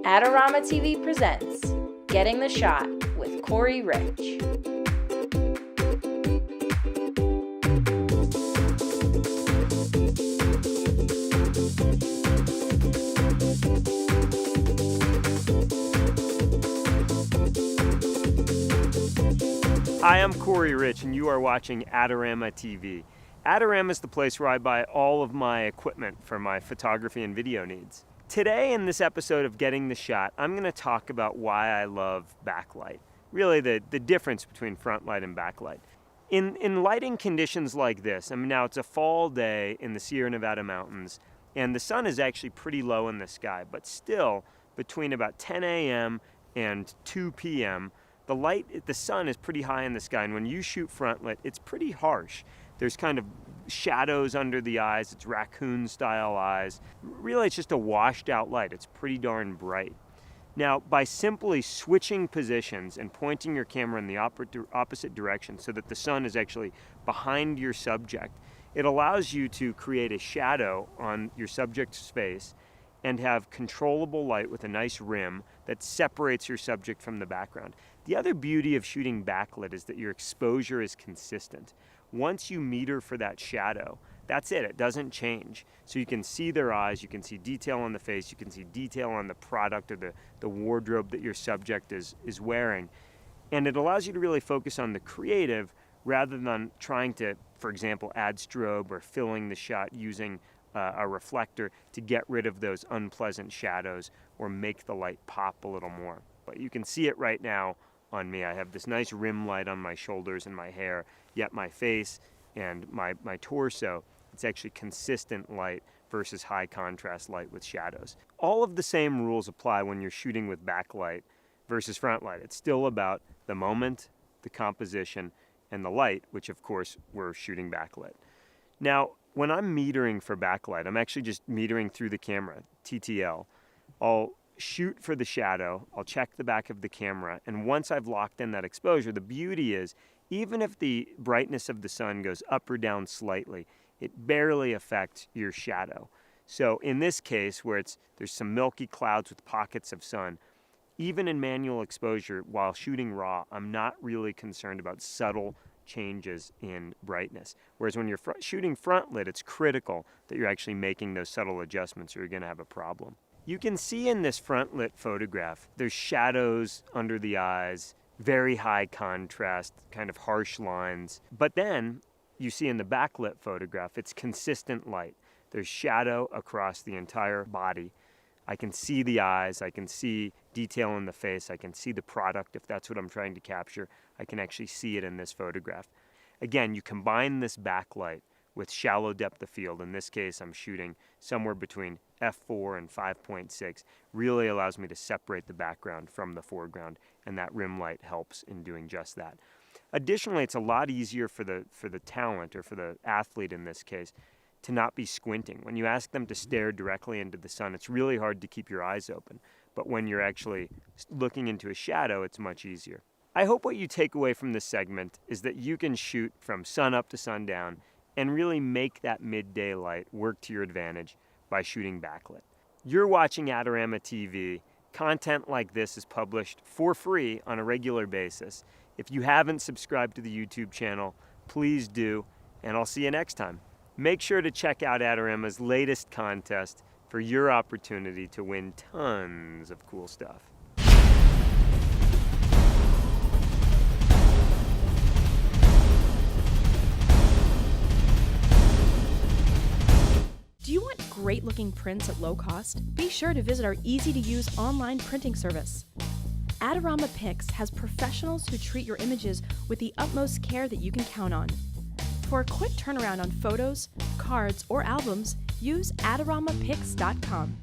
AdoramaTV presents Getting the Shot with Corey Rich. Hi, I'm Corey Rich, and you are watching AdoramaTV. Adorama is the place where I buy all of my equipment for my photography and video needs. Today, in this episode of Getting the Shot, I'm going to talk about why I love backlight. Really, the difference between front light and backlight. In lighting conditions like this, now it's a fall day in the Sierra Nevada mountains, and the sun is actually pretty low in the sky, but still, between about 10 a.m. and 2 p.m., the sun is pretty high in the sky, and when you shoot front lit, it's pretty harsh. There's kind of shadows under the eyes. It's raccoon-style eyes. Really, it's just a washed-out light. It's pretty darn bright. Now, by simply switching positions and pointing your camera in the opposite direction so that the sun is actually behind your subject, it allows you to create a shadow on your subject's face and have controllable light with a nice rim that separates your subject from the background. The other beauty of shooting backlit is that your exposure is consistent. Once you meter for that shadow, that's it. It doesn't change. So you can see their eyes, you can see detail on the face, you can see detail on the product or the wardrobe that your subject is wearing. And it allows you to really focus on the creative rather than trying to, for example, add strobe or filling the shot using a reflector to get rid of those unpleasant shadows or make the light pop a little more. But you can see it right now on me. I have this nice rim light on my shoulders and my hair, yet my face and my torso, it's actually consistent light versus high contrast light with shadows. All of the same rules apply when you're shooting with backlight versus front light. It's still about the moment, the composition, and the light, which of course we're shooting backlit. Now, when I'm metering for backlight, I'm actually just metering through the camera, TTL. I'll shoot for the shadow, I'll check the back of the camera, and once I've locked in that exposure, the beauty is, even if the brightness of the sun goes up or down slightly, it barely affects your shadow. So in this case, where there's some milky clouds with pockets of sun, even in manual exposure, while shooting raw, I'm not really concerned about subtle changes in brightness. Whereas when you're shooting front lit, it's critical that you're actually making those subtle adjustments or you're going to have a problem. You can see in this front lit photograph, there's shadows under the eyes, very high contrast, kind of harsh lines. But then you see in the backlit photograph, it's consistent light. There's shadow across the entire body. I can see the eyes, I can see detail in the face, I can see the product if that's what I'm trying to capture. I can actually see it in this photograph. Again, you combine this backlight with shallow depth of field. In this case, I'm shooting somewhere between f4 and 5.6. Really allows me to separate the background from the foreground, and that rim light helps in doing just that. Additionally, it's a lot easier for the talent, or for the athlete in this case, to not be squinting. When you ask them to stare directly into the sun, it's really hard to keep your eyes open. But when you're actually looking into a shadow, it's much easier. I hope what you take away from this segment is that you can shoot from sun up to sundown and really make that midday light work to your advantage by shooting backlit. You're watching AdoramaTV. Content like this is published for free on a regular basis. If you haven't subscribed to the YouTube channel, please do, and I'll see you next time. Make sure to check out Adorama's latest contest for your opportunity to win tons of cool stuff. Do you want great-looking prints at low cost? Be sure to visit our easy-to-use online printing service. Adorama Pix has professionals who treat your images with the utmost care that you can count on. For a quick turnaround on photos, cards, or albums, use AdoramaPix.com.